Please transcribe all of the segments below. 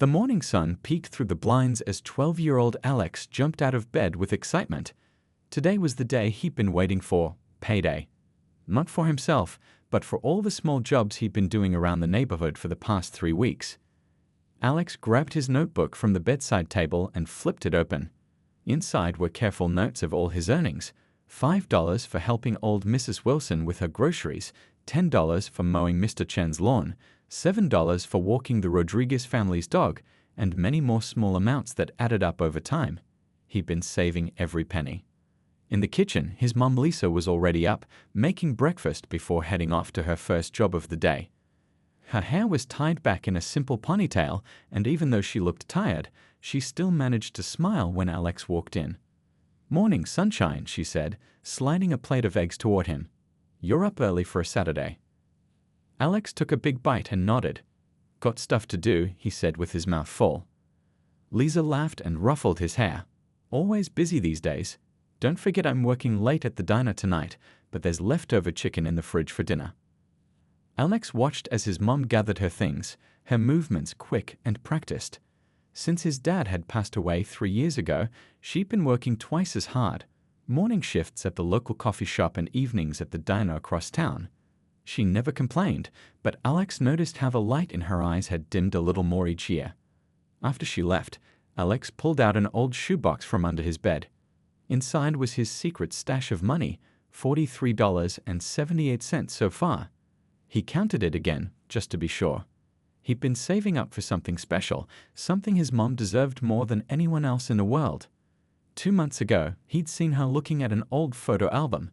The morning sun peeked through the blinds as 12-year-old Alex jumped out of bed with excitement. Today was the day he'd been waiting for, payday. Not for himself, but for all the small jobs he'd been doing around the neighborhood for the past 3 weeks. Alex grabbed his notebook from the bedside table and flipped it open. Inside were careful notes of all his earnings: $5 for helping old Mrs. Wilson with her groceries, $10 for mowing Mr. Chen's lawn, $7 for walking the Rodriguez family's dog, and many more small amounts that added up over time. He'd been saving every penny. In the kitchen, his mom Lisa was already up, making breakfast before heading off to her first job of the day. Her hair was tied back in a simple ponytail, and even though she looked tired, she still managed to smile when Alex walked in. "Morning, sunshine," she said, sliding a plate of eggs toward him. "You're up early for a Saturday." Alex took a big bite and nodded. "Got stuff to do," he said with his mouth full. Lisa laughed and ruffled his hair. "Always busy these days. Don't forget I'm working late at the diner tonight, but there's leftover chicken in the fridge for dinner." Alex watched as his mom gathered her things, her movements quick and practiced. Since his dad had passed away 3 years ago, she'd been working twice as hard, morning shifts at the local coffee shop and evenings at the diner across town. She never complained, but Alex noticed how the light in her eyes had dimmed a little more each year. After she left, Alex pulled out an old shoebox from under his bed. Inside was his secret stash of money, $43.78 so far. He counted it again, just to be sure. He'd been saving up for something special, something his mom deserved more than anyone else in the world. 2 months ago, he'd seen her looking at an old photo album.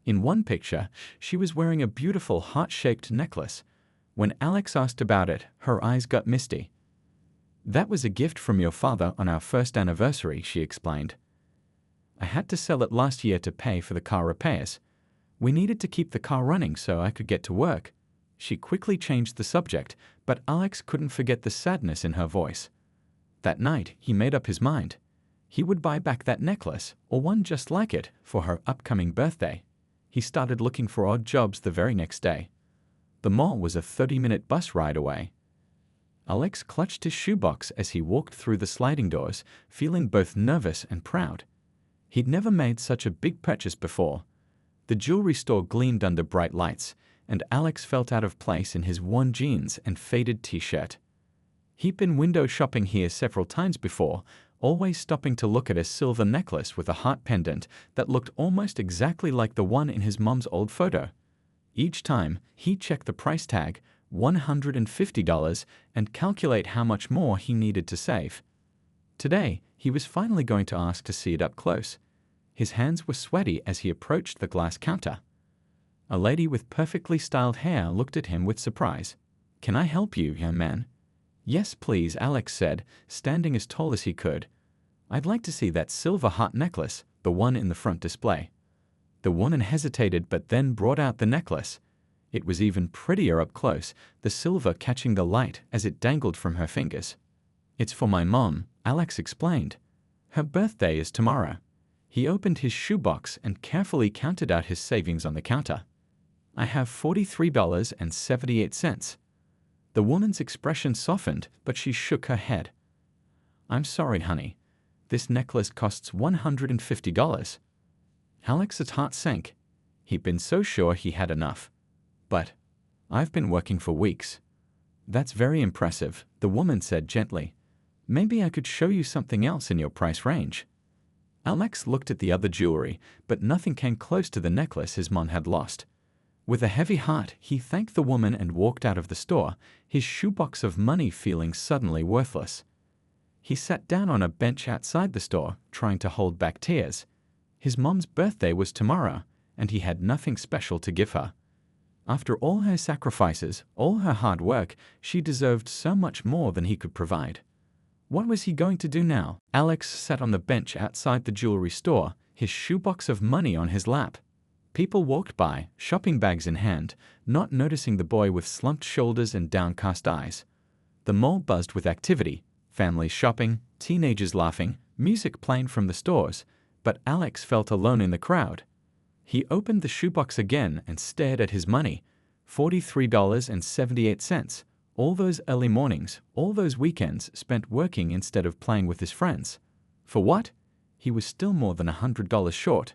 In one picture, she was wearing a beautiful heart-shaped necklace. When Alex asked about it, her eyes got misty. "That was a gift from your father on our first anniversary," she explained. "I had to sell it last year to pay for the car repairs. We needed to keep the car running so I could get to work." She quickly changed the subject, but Alex couldn't forget the sadness in her voice. That night, he made up his mind. He would buy back that necklace, or one just like it, for her upcoming birthday. He started looking for odd jobs the very next day. The mall was a 30-minute bus ride away. Alex clutched his shoebox as he walked through the sliding doors, feeling both nervous and proud. He'd never made such a big purchase before. The jewelry store gleamed under bright lights, and Alex felt out of place in his worn jeans and faded t-shirt. He'd been window shopping here several times before, always stopping to look at a silver necklace with a heart pendant that looked almost exactly like the one in his mom's old photo. Each time, he'd check the price tag, $150, and calculate how much more he needed to save. Today, he was finally going to ask to see it up close. His hands were sweaty as he approached the glass counter. A lady with perfectly styled hair looked at him with surprise. "Can I help you, young man?" "Yes, please," Alex said, standing as tall as he could. "I'd like to see that silver heart necklace, the one in the front display." The woman hesitated but then brought out the necklace. It was even prettier up close, the silver catching the light as it dangled from her fingers. "It's for my mom," Alex explained. "Her birthday is tomorrow." He opened his shoebox and carefully counted out his savings on the counter. "I have $43.78. The woman's expression softened, but she shook her head. "I'm sorry, honey. This necklace costs $150. Alex's heart sank. He'd been so sure he had enough. "But I've been working for weeks." "That's very impressive," the woman said gently. "Maybe I could show you something else in your price range." Alex looked at the other jewelry, but nothing came close to the necklace his mom had lost. With a heavy heart, he thanked the woman and walked out of the store, his shoebox of money feeling suddenly worthless. He sat down on a bench outside the store, trying to hold back tears. His mom's birthday was tomorrow, and he had nothing special to give her. After all her sacrifices, all her hard work, she deserved so much more than he could provide. What was he going to do now? Alex sat on the bench outside the jewelry store, his shoebox of money on his lap. People walked by, shopping bags in hand, not noticing the boy with slumped shoulders and downcast eyes. The mall buzzed with activity, families shopping, teenagers laughing, music playing from the stores, but Alex felt alone in the crowd. He opened the shoebox again and stared at his money, $43.78, All those early mornings, all those weekends spent working instead of playing with his friends. For what? He was still more than $100 short.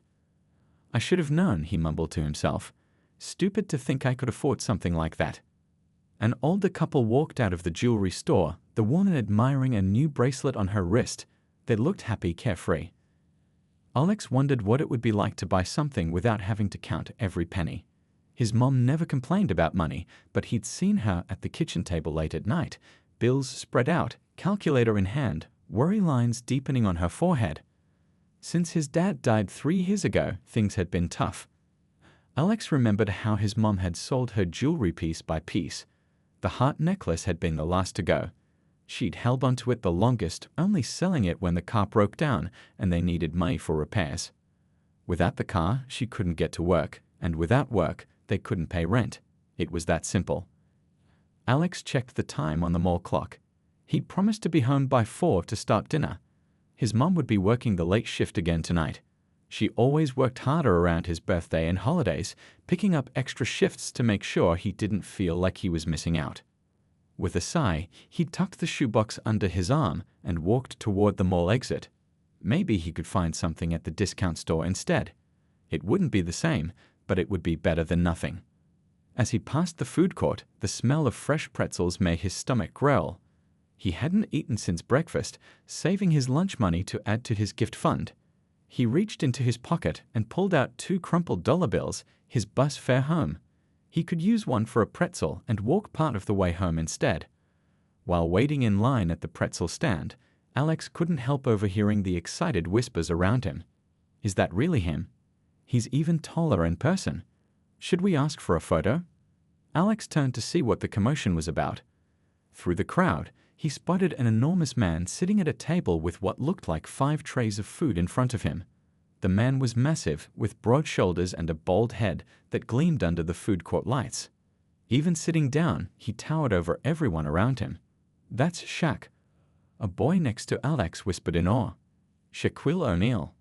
I should have known, he mumbled to himself. Stupid to think I could afford something like that. An older couple walked out of the jewelry store, the woman admiring a new bracelet on her wrist. They looked happy, carefree. Alex wondered what it would be like to buy something without having to count every penny. His mom never complained about money, but he'd seen her at the kitchen table late at night, bills spread out, calculator in hand, worry lines deepening on her forehead. Since his dad died 3 years ago, things had been tough. Alex remembered how his mom had sold her jewelry piece by piece. The heart necklace had been the last to go. She'd held onto it the longest, only selling it when the car broke down and they needed money for repairs. Without the car, she couldn't get to work, and without work, they couldn't pay rent. It was that simple. Alex checked the time on the mall clock. He'd promised to be home by 4 to start dinner. His mom would be working the late shift again tonight. She always worked harder around his birthday and holidays, picking up extra shifts to make sure he didn't feel like he was missing out. With a sigh, he tucked the shoebox under his arm and walked toward the mall exit. Maybe he could find something at the discount store instead. It wouldn't be the same, but it would be better than nothing. As he passed the food court, the smell of fresh pretzels made his stomach growl. He hadn't eaten since breakfast, saving his lunch money to add to his gift fund. He reached into his pocket and pulled out 2 crumpled dollar bills, his bus fare home. He could use one for a pretzel and walk part of the way home instead. While waiting in line at the pretzel stand, Alex couldn't help overhearing the excited whispers around him. Is that really him? He's even taller in person. Should we ask for a photo? Alex turned to see what the commotion was about. Through the crowd, he spotted an enormous man sitting at a table with what looked like 5 trays of food in front of him. The man was massive, with broad shoulders and a bald head that gleamed under the food court lights. Even sitting down, he towered over everyone around him. That's Shaq. A boy next to Alex whispered in awe. Shaquille O'Neal.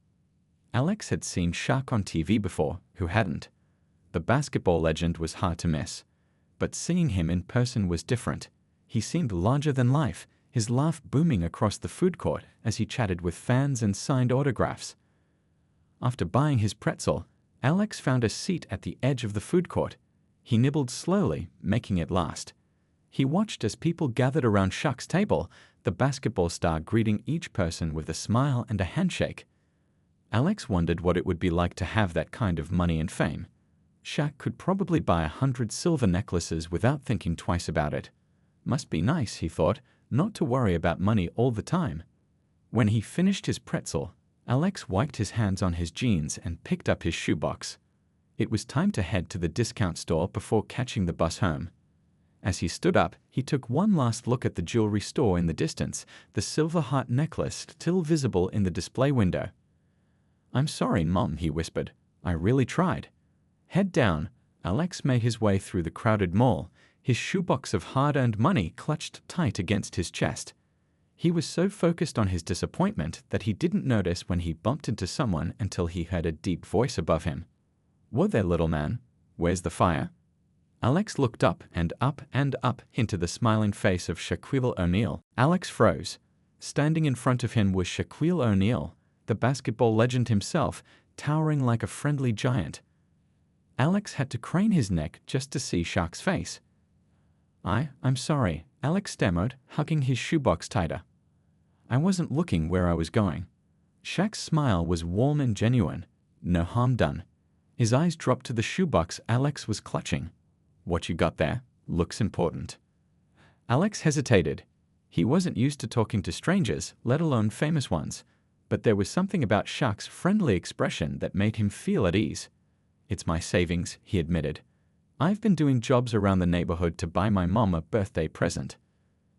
Alex had seen Shaq on TV before, who hadn't? The basketball legend was hard to miss. But seeing him in person was different. He seemed larger than life, his laugh booming across the food court as he chatted with fans and signed autographs. After buying his pretzel, Alex found a seat at the edge of the food court. He nibbled slowly, making it last. He watched as people gathered around Shaq's table, the basketball star greeting each person with a smile and a handshake. Alex wondered what it would be like to have that kind of money and fame. Shaq could probably buy 100 silver necklaces without thinking twice about it. Must be nice, he thought, not to worry about money all the time. When he finished his pretzel, Alex wiped his hands on his jeans and picked up his shoebox. It was time to head to the discount store before catching the bus home. As he stood up, he took one last look at the jewelry store in the distance, the silver heart necklace still visible in the display window. "I'm sorry, Mom," he whispered. "I really tried." Head down, Alex made his way through the crowded mall, his shoebox of hard-earned money clutched tight against his chest. He was so focused on his disappointment that he didn't notice when he bumped into someone until he heard a deep voice above him. "Whoa there, little man. Where's the fire?" Alex looked up and up and up into the smiling face of Shaquille O'Neal. Alex froze. Standing in front of him was Shaquille O'Neal, the basketball legend himself, towering like a friendly giant. Alex had to crane his neck just to see Shaq's face. I'm sorry," Alex stammered, hugging his shoebox tighter. "I wasn't looking where I was going." Shaq's smile was warm and genuine. No harm done. His eyes dropped to the shoebox Alex was clutching. "What you got there? Looks important." Alex hesitated. He wasn't used to talking to strangers, let alone famous ones. But there was something about Shaq's friendly expression that made him feel at ease. "It's my savings," he admitted. "I've been doing jobs around the neighborhood to buy my mom a birthday present."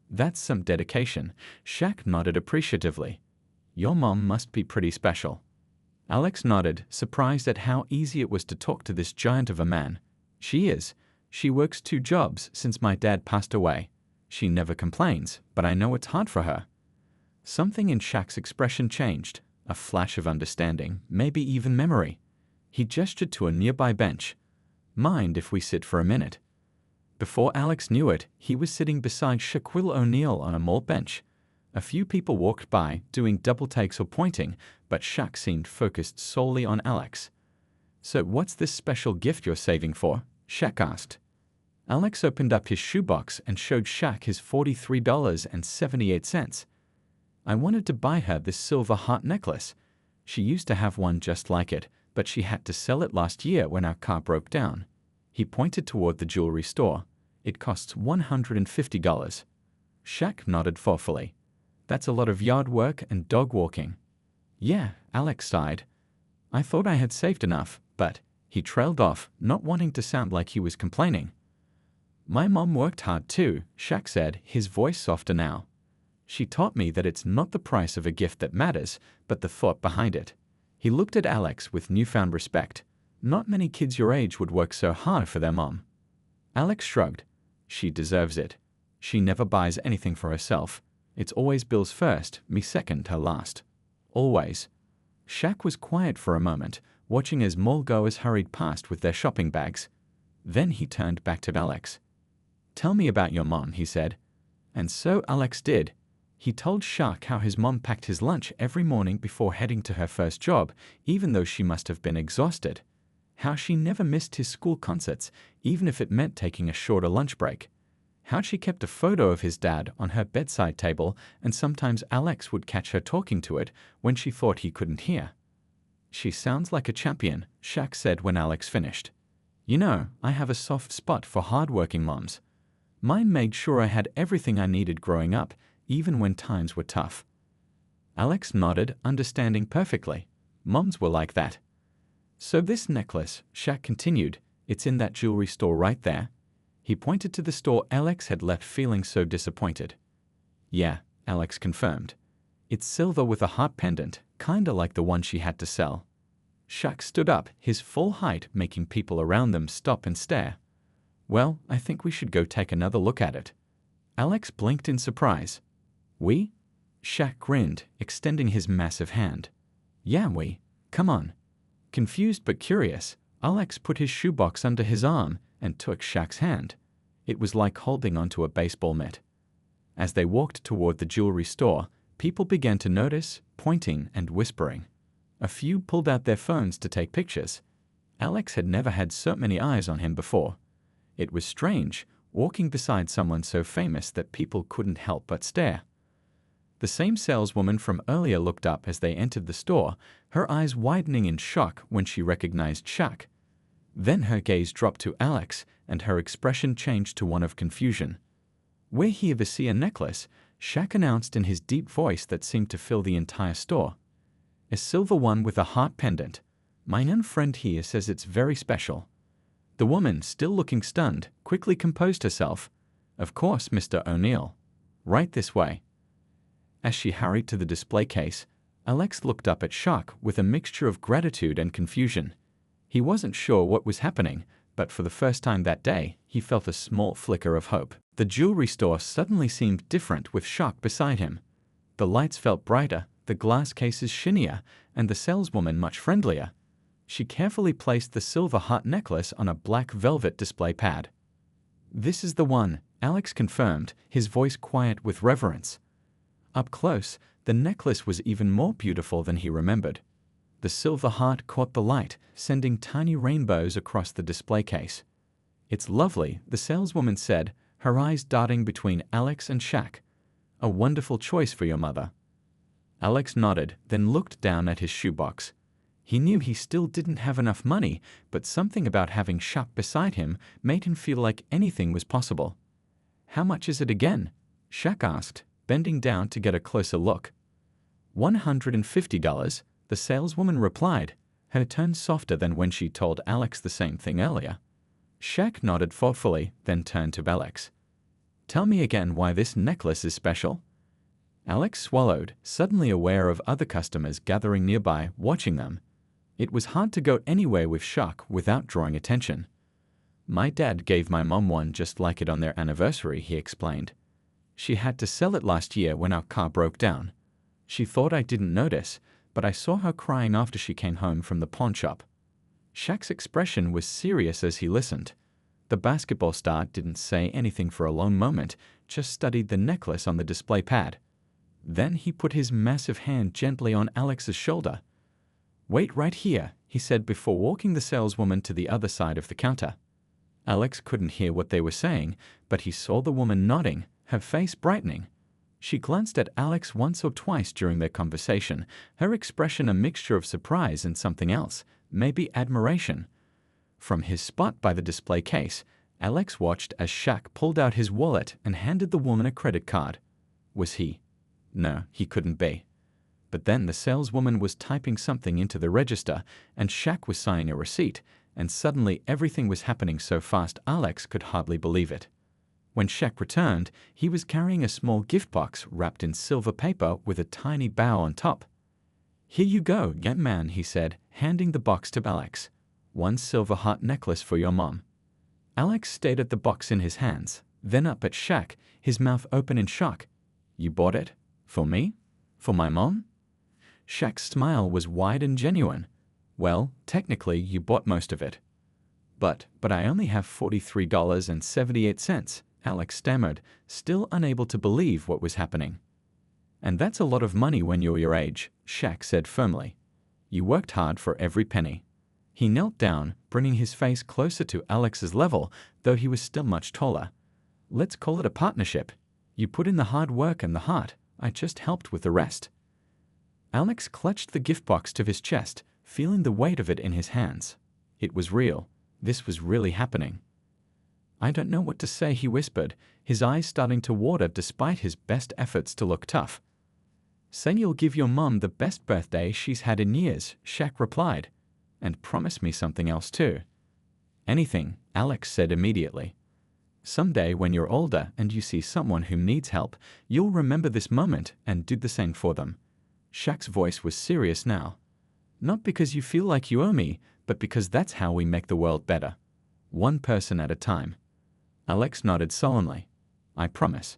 "That's some dedication," Shaq nodded appreciatively. "Your mom must be pretty special." Alex nodded, surprised at how easy it was to talk to this giant of a man. "She is. She works 2 jobs since my dad passed away. She never complains, but I know it's hard for her." Something in Shaq's expression changed, a flash of understanding, maybe even memory. He gestured to a nearby bench. "Mind if we sit for a minute?" Before Alex knew it, he was sitting beside Shaquille O'Neal on a mall bench. A few people walked by, doing double takes or pointing, but Shaq seemed focused solely on Alex. "So what's this special gift you're saving for?" Shaq asked. Alex opened up his shoebox and showed Shaq his $43.78. "I wanted to buy her this silver heart necklace. She used to have one just like it, but she had to sell it last year when our car broke down." He pointed toward the jewelry store. "It costs $150. Shaq nodded thoughtfully. "That's a lot of yard work and dog walking." "Yeah," Alex sighed. "I thought I had saved enough, but—" He trailed off, not wanting to sound like he was complaining. "My mom worked hard too," Shaq said, his voice softer now. "She taught me that it's not the price of a gift that matters, but the thought behind it." He looked at Alex with newfound respect. Not many kids your age would work so hard for their mom. Alex shrugged. "She deserves it. She never buys anything for herself. It's always bills first, me second, her last. Always." Shaq was quiet for a moment, watching as mall-goers hurried past with their shopping bags. Then he turned back to Alex. "Tell me about your mom," he said. And so Alex did. He told Shaq how his mom packed his lunch every morning before heading to her first job, even though she must have been exhausted. How she never missed his school concerts, even if it meant taking a shorter lunch break. How she kept a photo of his dad on her bedside table, and sometimes Alex would catch her talking to it when she thought he couldn't hear. "She sounds like a champion," Shaq said when Alex finished. "You know, I have a soft spot for hard-working moms. Mine made sure I had everything I needed growing up, even when times were tough." Alex nodded, understanding perfectly. Moms were like that. "So this necklace," Shaq continued, "it's in that jewelry store right there." He pointed to the store Alex had left feeling so disappointed. "Yeah," Alex confirmed. "It's silver with a heart pendant, kinda like the one she had to sell." Shaq stood up, his full height making people around them stop and stare. "Well, I think we should go take another look at it." Alex blinked in surprise. "We?" Shaq grinned, extending his massive hand. "Yeah, we. Come on." Confused but curious, Alex put his shoebox under his arm and took Shaq's hand. It was like holding onto a baseball mitt. As they walked toward the jewelry store, people began to notice, pointing and whispering. A few pulled out their phones to take pictures. Alex had never had so many eyes on him before. It was strange, walking beside someone so famous that people couldn't help but stare. The same saleswoman from earlier looked up as they entered the store, her eyes widening in shock when she recognized Shaq. Then her gaze dropped to Alex, and her expression changed to one of confusion. "We're here to see a necklace," Shaq announced in his deep voice that seemed to fill the entire store. "A silver one with a heart pendant. My young friend here says it's very special." The woman, still looking stunned, quickly composed herself. "Of course, Mr. O'Neal. Right this way." As she hurried to the display case, Alex looked up at Shaq with a mixture of gratitude and confusion. He wasn't sure what was happening, but for the first time that day, he felt a small flicker of hope. The jewelry store suddenly seemed different with Shaq beside him. The lights felt brighter, the glass cases shinier, and the saleswoman much friendlier. She carefully placed the silver heart necklace on a black velvet display pad. "This is the one," Alex confirmed, his voice quiet with reverence. Up close, the necklace was even more beautiful than he remembered. The silver heart caught the light, sending tiny rainbows across the display case. "It's lovely," the saleswoman said, her eyes darting between Alex and Shaq. "A wonderful choice for your mother." Alex nodded, then looked down at his shoebox. He knew he still didn't have enough money, but something about having Shaq beside him made him feel like anything was possible. "How much is it again?" Shaq asked, bending down to get a closer look. $150, the saleswoman replied, her tone softer than when she told Alex the same thing earlier. Shaq nodded thoughtfully, then turned to Alex. "Tell me again why this necklace is special." Alex swallowed, suddenly aware of other customers gathering nearby, watching them. It was hard to go anywhere with Shaq without drawing attention. "My dad gave my mom one just like it on their anniversary," he explained. "She had to sell it last year when our car broke down. She thought I didn't notice, but I saw her crying after she came home from the pawn shop." Shaq's expression was serious as he listened. The basketball star didn't say anything for a long moment, just studied the necklace on the display pad. Then he put his massive hand gently on Alex's shoulder. "Wait right here," he said before walking the saleswoman to the other side of the counter. Alex couldn't hear what they were saying, but he saw the woman nodding, her face brightening. She glanced at Alex once or twice during their conversation, her expression a mixture of surprise and something else, maybe admiration. From his spot by the display case, Alex watched as Shaq pulled out his wallet and handed the woman a credit card. Was he? No, he couldn't be. But then the saleswoman was typing something into the register, and Shaq was signing a receipt, and suddenly everything was happening so fast Alex could hardly believe it. When Shaq returned, he was carrying a small gift box wrapped in silver paper with a tiny bow on top. "Here you go, young man," he said, handing the box to Alex. "One silver heart necklace for your mom." Alex stared at the box in his hands, then up at Shaq, his mouth open in shock. "You bought it? For me? For my mom?" Shaq's smile was wide and genuine. "Well, technically, you bought most of it." But I only have $43.78, Alex stammered, still unable to believe what was happening. "And that's a lot of money when you're your age," Shaq said firmly. "You worked hard for every penny." He knelt down, bringing his face closer to Alex's level, though he was still much taller. "Let's call it a partnership. You put in the hard work and the heart. I just helped with the rest." Alex clutched the gift box to his chest, feeling the weight of it in his hands. It was real. This was really happening. "I don't know what to say," he whispered, his eyes starting to water despite his best efforts to look tough. "Say you'll give your mom the best birthday she's had in years," Shaq replied. "And promise me something else too." "Anything," Alex said immediately. "Someday when you're older and you see someone who needs help, you'll remember this moment and do the same for them." Shaq's voice was serious now. "Not because you feel like you owe me, but because that's how we make the world better. One person at a time." Alex nodded solemnly. "I promise."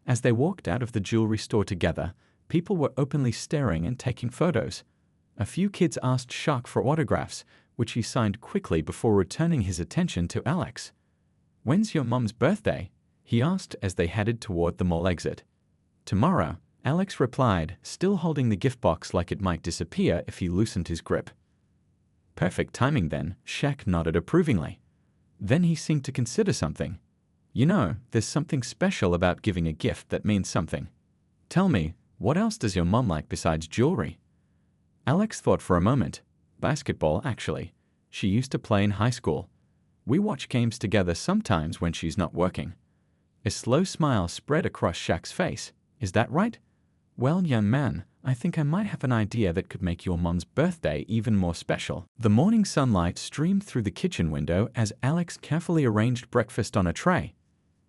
As they walked out of the jewelry store together, people were openly staring and taking photos. A few kids asked Shaq for autographs, which he signed quickly before returning his attention to Alex. "When's your mom's birthday?" he asked as they headed toward the mall exit. "Tomorrow," Alex replied, still holding the gift box like it might disappear if he loosened his grip. "Perfect timing then," Shaq nodded approvingly. Then he seemed to consider something. "You know, there's something special about giving a gift that means something. Tell me, what else does your mom like besides jewelry?" Alex thought for a moment. "Basketball, actually. She used to play in high school. We watch games together sometimes when she's not working." A slow smile spread across Shaq's face. "Is that right? Well, young man, I think I might have an idea that could make your mom's birthday even more special." The morning sunlight streamed through the kitchen window as Alex carefully arranged breakfast on a tray.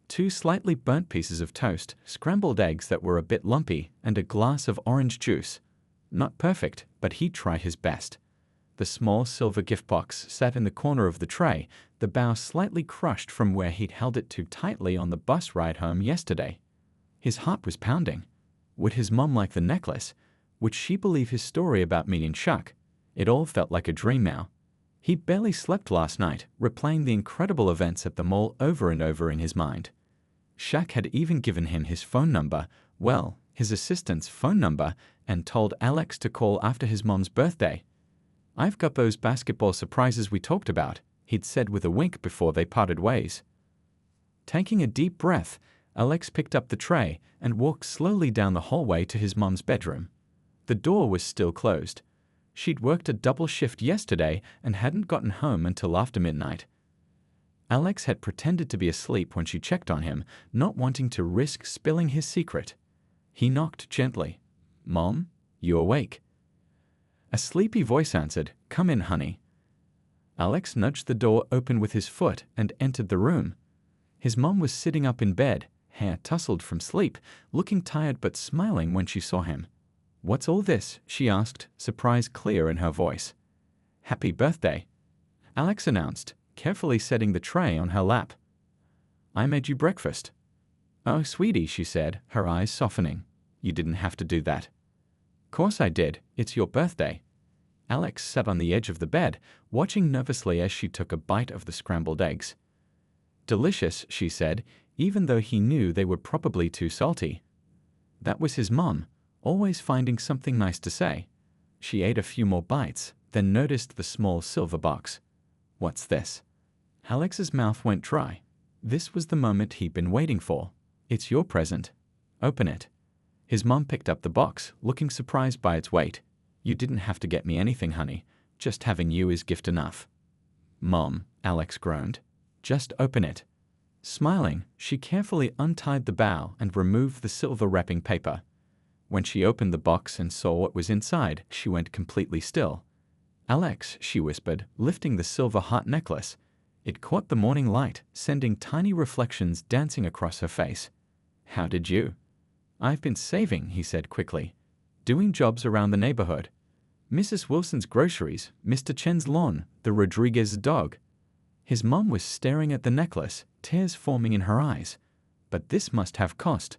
2 slightly burnt pieces of toast, scrambled eggs that were a bit lumpy, and a glass of orange juice. Not perfect, but he tried his best. The small silver gift box sat in the corner of the tray, the bow slightly crushed from where he'd held it too tightly on the bus ride home yesterday. His heart was pounding. Would his mom like the necklace? Would she believe his story about meeting Shaq? It all felt like a dream now. He barely slept last night, replaying the incredible events at the mall over and over in his mind. Shaq had even given him his phone number, well, his assistant's phone number, and told Alex to call after his mom's birthday. "I've got those basketball surprises we talked about," he'd said with a wink before they parted ways. Taking a deep breath, Alex picked up the tray and walked slowly down the hallway to his mom's bedroom. The door was still closed. She'd worked a double shift yesterday and hadn't gotten home until after midnight. Alex had pretended to be asleep when she checked on him, not wanting to risk spilling his secret. He knocked gently. "Mom, you awake?" A sleepy voice answered, "Come in, honey." Alex nudged the door open with his foot and entered the room. His mom was sitting up in bed, hair tousled from sleep, looking tired but smiling when she saw him. "What's all this?" she asked, surprise clear in her voice. "Happy birthday," Alex announced, carefully setting the tray on her lap. "I made you breakfast." "Oh, sweetie," she said, her eyes softening. "You didn't have to do that." "Course I did. It's your birthday." Alex sat on the edge of the bed, watching nervously as she took a bite of the scrambled eggs. Delicious, she said, even though he knew they were probably too salty. That was his mom, always finding something nice to say. She ate a few more bites, then noticed the small silver box. What's this? Alex's mouth went dry. This was the moment he'd been waiting for. It's your present. Open it. His mom picked up the box, looking surprised by its weight. You didn't have to get me anything, honey. Just having you is gift enough. Mom, Alex groaned. Just open it. Smiling, she carefully untied the bow and removed the silver wrapping paper. When she opened the box and saw what was inside, she went completely still. Alex, she whispered, lifting the silver heart necklace. It caught the morning light, sending tiny reflections dancing across her face. How did you? I've been saving, he said quickly. Doing jobs around the neighborhood. Mrs. Wilson's groceries, Mr. Chen's lawn, the Rodriguez dog. His mom was staring at the necklace, tears forming in her eyes. But this must have cost.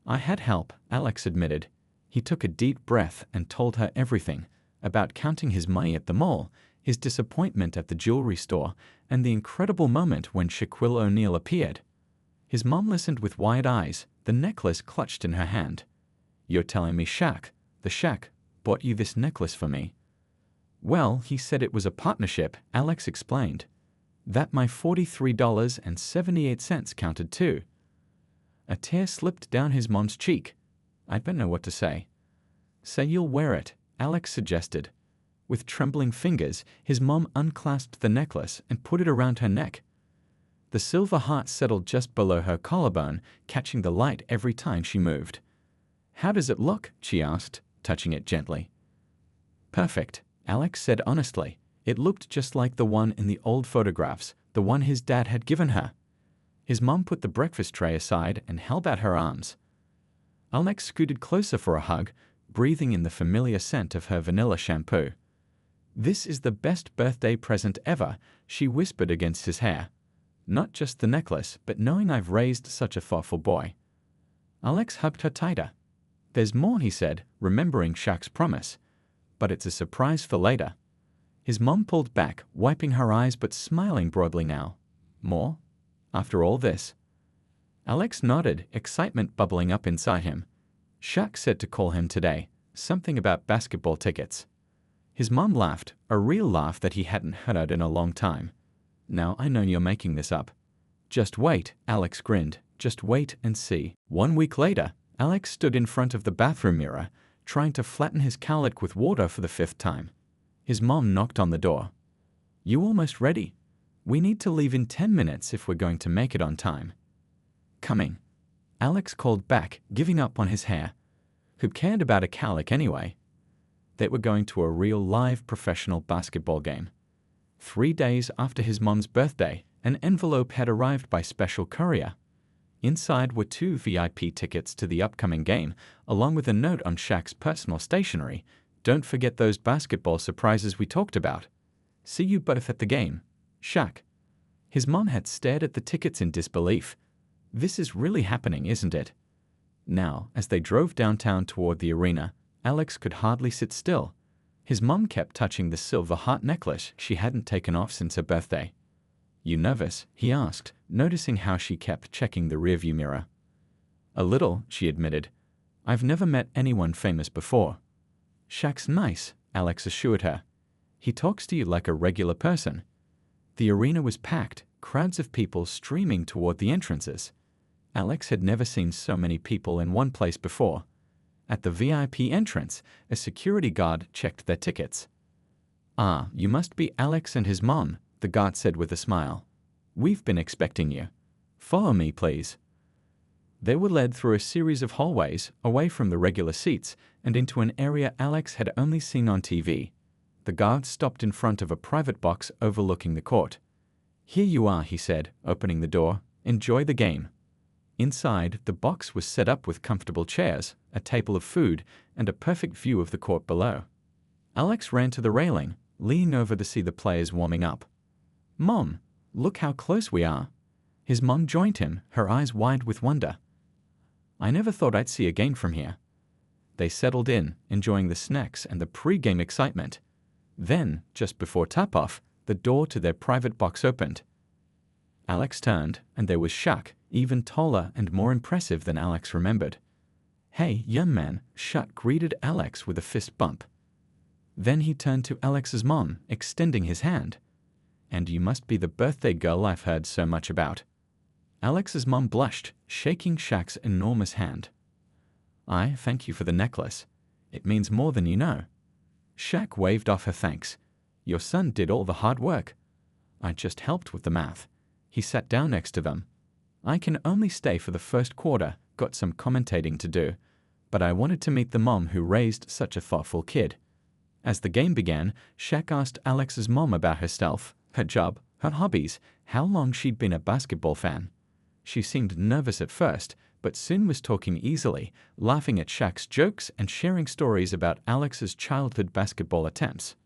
I had help, Alex admitted. He took a deep breath and told her everything, about counting his money at the mall, his disappointment at the jewelry store, and the incredible moment when Shaquille O'Neal appeared. His mom listened with wide eyes, the necklace clutched in her hand. You're telling me Shaq, the Shaq, bought you this necklace for me? Well, he said it was a partnership, Alex explained. That my $43.78 counted too. A tear slipped down his mom's cheek. I don't know what to say. Say you'll wear it, Alex suggested. With trembling fingers, his mom unclasped the necklace and put it around her neck. The silver heart settled just below her collarbone, catching the light every time she moved. How does it look? She asked, touching it gently. Perfect, Alex said honestly. It looked just like the one in the old photographs, the one his dad had given her. His mom put the breakfast tray aside and held out her arms. Alex scooted closer for a hug, breathing in the familiar scent of her vanilla shampoo. This is the best birthday present ever, she whispered against his hair. Not just the necklace, but knowing I've raised such a thoughtful boy. Alex hugged her tighter. There's more, he said, remembering Shaq's promise. But it's a surprise for later. His mom pulled back, wiping her eyes but smiling broadly now. More? After all this? Alex nodded, excitement bubbling up inside him. Shaq said to call him today, something about basketball tickets. His mom laughed, a real laugh that he hadn't heard in a long time. Now I know you're making this up. Just wait, Alex grinned. Just wait and see. 1 week later, Alex stood in front of the bathroom mirror, trying to flatten his cowlick with water for the 5th time. His mom knocked on the door. You almost ready? We need to leave in 10 minutes if we're going to make it on time. Coming. Alex called back, giving up on his hair. Who cared about a cowlick anyway? They were going to a real live professional basketball game. 3 days after his mom's birthday, an envelope had arrived by special courier. Inside were 2 VIP tickets to the upcoming game, along with a note on Shaq's personal stationery. Don't forget those basketball surprises we talked about. See you both at the game. Shaq. His mom had stared at the tickets in disbelief. This is really happening, isn't it? Now, as they drove downtown toward the arena, Alex could hardly sit still. His mom kept touching the silver heart necklace she hadn't taken off since her birthday. You nervous? He asked, noticing how she kept checking the rearview mirror. A little, she admitted. I've never met anyone famous before. Shaq's nice, Alex assured her. He talks to you like a regular person. The arena was packed, crowds of people streaming toward the entrances. Alex had never seen so many people in one place before. At the VIP entrance, a security guard checked their tickets. Ah, you must be Alex and his mom, the guard said with a smile. We've been expecting you. Follow me, please. They were led through a series of hallways, away from the regular seats, and into an area Alex had only seen on TV. The guard stopped in front of a private box overlooking the court. Here you are, he said, opening the door. Enjoy the game. Inside, the box was set up with comfortable chairs, a table of food, and a perfect view of the court below. Alex ran to the railing, leaning over to see the players warming up. Mom, look how close we are. His mom joined him, her eyes wide with wonder. I never thought I'd see a game from here. They settled in, enjoying the snacks and the pre-game excitement. Then, just before tap-off, the door to their private box opened. Alex turned, and there was Shaq, even taller and more impressive than Alex remembered. "Hey, young man," Shaq greeted Alex with a fist bump. Then he turned to Alex's mom, extending his hand. "And you must be the birthday girl I've heard so much about." Alex's mom blushed, shaking Shaq's enormous hand. "I thank you for the necklace. It means more than you know." Shaq waved off her thanks. "Your son did all the hard work. I just helped with the math." He sat down next to them. "I can only stay for the first quarter, got some commentating to do, but I wanted to meet the mom who raised such a thoughtful kid." As the game began, Shaq asked Alex's mom about herself, her job, her hobbies, how long she'd been a basketball fan. She seemed nervous at first, but soon was talking easily, laughing at Shaq's jokes and sharing stories about Alex's childhood basketball attempts.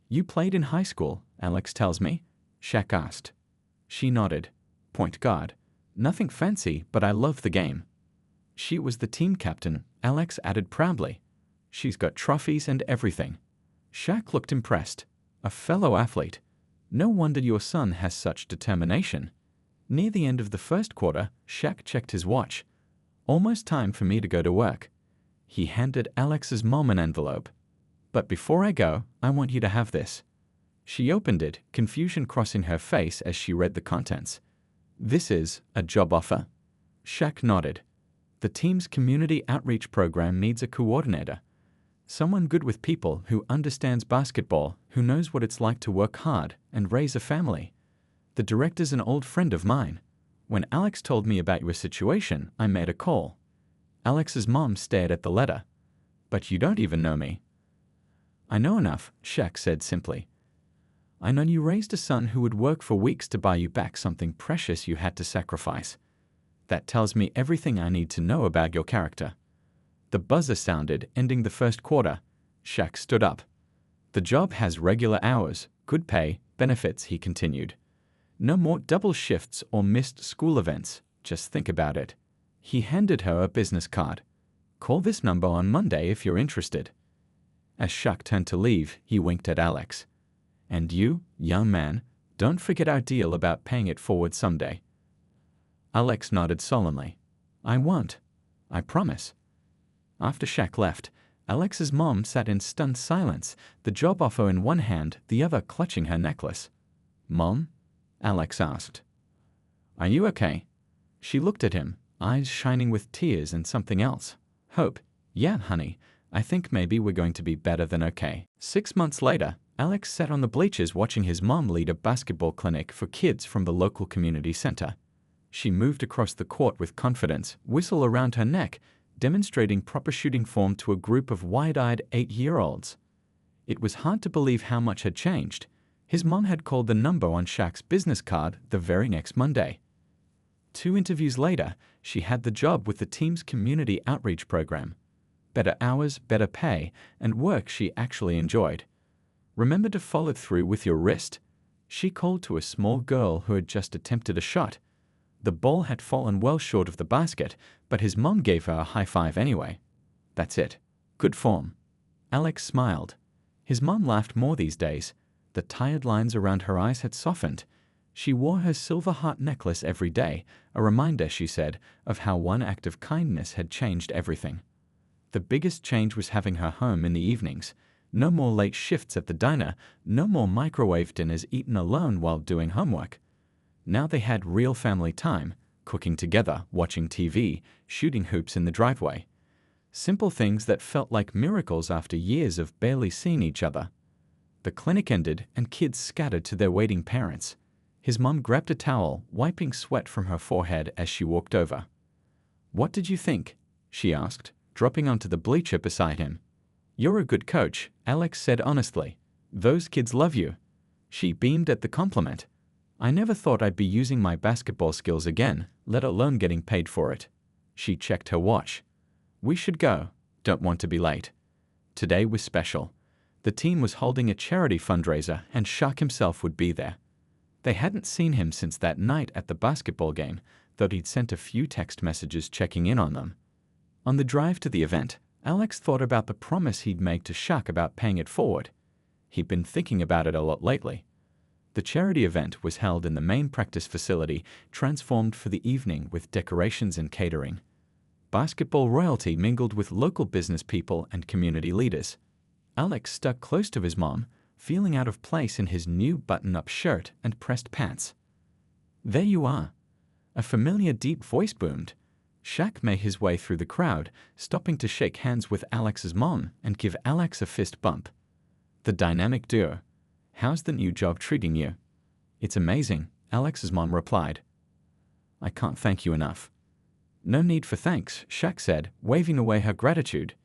"You played in high school, Alex tells me?" Shaq asked. She nodded. "Point guard. Nothing fancy, but I love the game." "She was the team captain," Alex added proudly. "She's got trophies and everything." Shaq looked impressed. "A fellow athlete. No wonder your son has such determination." Near the end of the first quarter, Shaq checked his watch. "Almost time for me to go to work." He handed Alex's mom an envelope. "But before I go, I want you to have this." She opened it, confusion crossing her face as she read the contents. "This is a job offer?" Shaq nodded. "The team's community outreach program needs a coordinator. Someone good with people, who understands basketball, who knows what it's like to work hard and raise a family. The director's an old friend of mine. When Alex told me about your situation, I made a call." Alex's mom stared at the letter. "But you don't even know me." "I know enough," Shaq said simply. "I know you raised a son who would work for weeks to buy you back something precious you had to sacrifice. That tells me everything I need to know about your character." The buzzer sounded, ending the first quarter. Shaq stood up. "The job has regular hours, good pay, benefits," he continued. "No more double shifts or missed school events. Just think about it." He handed her a business card. "Call this number on Monday if you're interested." As Shaq turned to leave, he winked at Alex. "And you, young man, don't forget our deal about paying it forward someday." Alex nodded solemnly. "I won't. I promise." After Shaq left, Alex's mom sat in stunned silence, the job offer in one hand, the other clutching her necklace. "Mom?" Alex asked. "Are you okay?" She looked at him, eyes shining with tears and something else. "Hope. Yeah, honey. I think maybe we're going to be better than okay." 6 months later, Alex sat on the bleachers watching his mom lead a basketball clinic for kids from the local community center. She moved across the court with confidence, whistle around her neck, demonstrating proper shooting form to a group of wide-eyed 8-year-olds. It was hard to believe how much had changed. His mom had called the number on Shaq's business card the very next Monday. 2 interviews later, she had the job with the team's community outreach program. Better hours, better pay, and work she actually enjoyed. "Remember to follow through with your wrist." She called to a small girl who had just attempted a shot. The ball had fallen well short of the basket, but his mom gave her a high five anyway. "That's it. Good form." Alex smiled. His mom laughed more these days. The tired lines around her eyes had softened. She wore her silver heart necklace every day, a reminder, she said, of how one act of kindness had changed everything. The biggest change was having her home in the evenings. No more late shifts at the diner, no more microwave dinners eaten alone while doing homework. Now they had real family time, cooking together, watching TV, shooting hoops in the driveway. Simple things that felt like miracles after years of barely seeing each other. The clinic ended and kids scattered to their waiting parents. His mom grabbed a towel, wiping sweat from her forehead as she walked over. "What did you think?" she asked, dropping onto the bleacher beside him. "You're a good coach," Alex said honestly. "Those kids love you." She beamed at the compliment. "I never thought I'd be using my basketball skills again, let alone getting paid for it." She checked her watch. "We should go. Don't want to be late." Today was special. The team was holding a charity fundraiser and Shaq himself would be there. They hadn't seen him since that night at the basketball game, though he'd sent a few text messages checking in on them. On the drive to the event, Alex thought about the promise he'd made to Shaq about paying it forward. He'd been thinking about it a lot lately. The charity event was held in the main practice facility, transformed for the evening with decorations and catering. Basketball royalty mingled with local business people and community leaders. Alex stuck close to his mom, feeling out of place in his new button-up shirt and pressed pants. "There you are." A familiar deep voice boomed. Shaq made his way through the crowd, stopping to shake hands with Alex's mom and give Alex a fist bump. The dynamic duo. "How's the new job treating you?" "It's amazing," Alex's mom replied. "I can't thank you enough." "No need for thanks," Shaq said, waving away her gratitude.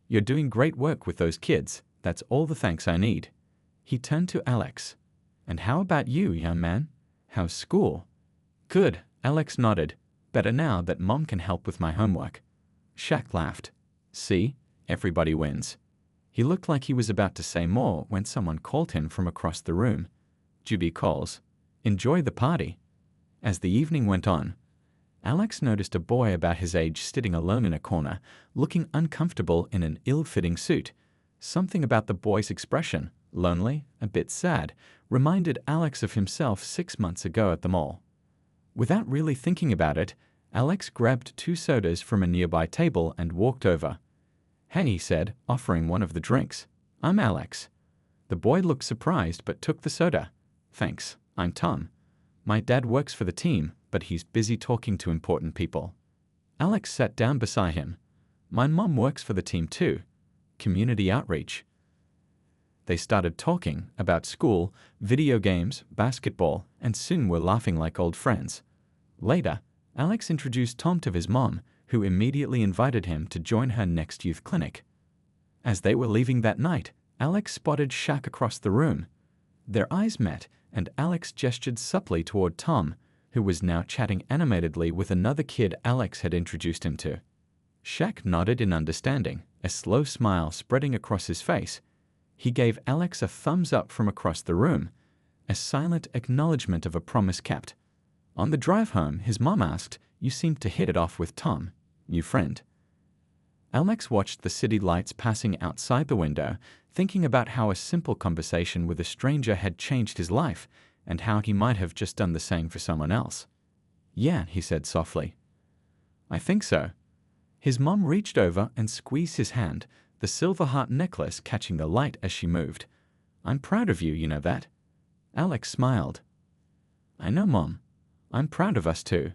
"You're doing great work with those kids. That's all the thanks I need." He turned to Alex. "And how about you, young man? How's school?" "Good," Alex nodded. "Better now that Mom can help with my homework." Shaq laughed. "See? Everybody wins." He looked like he was about to say more when someone called him from across the room. Juby calls. "Enjoy the party." As the evening went on, Alex noticed a boy about his age sitting alone in a corner, looking uncomfortable in an ill-fitting suit. Something about the boy's expression, lonely, a bit sad, reminded Alex of himself 6 months ago at the mall. Without really thinking about it, Alex grabbed 2 sodas from a nearby table and walked over. "Hey," he said, offering one of the drinks. "I'm Alex." The boy looked surprised but took the soda. "Thanks, I'm Tom. My dad works for the team, but he's busy talking to important people." Alex sat down beside him. "My mom works for the team too. Community outreach." They started talking about school, video games, basketball, and soon were laughing like old friends. Later, Alex introduced Tom to his mom, who immediately invited him to join her next youth clinic. As they were leaving that night, Alex spotted Shaq across the room. Their eyes met, and Alex gestured supply toward Tom, who was now chatting animatedly with another kid Alex had introduced him to. Shaq nodded in understanding, a slow smile spreading across his face. He gave Alex a thumbs up from across the room, a silent acknowledgement of a promise kept. On the drive home, his mom asked, "You seemed to hit it off with Tom, your friend." Alex watched the city lights passing outside the window, thinking about how a simple conversation with a stranger had changed his life, and how he might have just done the same for someone else. "Yeah," he said softly. "I think so." His mom reached over and squeezed his hand, the silver heart necklace catching the light as she moved. "I'm proud of you, you know that." Alex smiled. "I know, Mom. I'm proud of us too."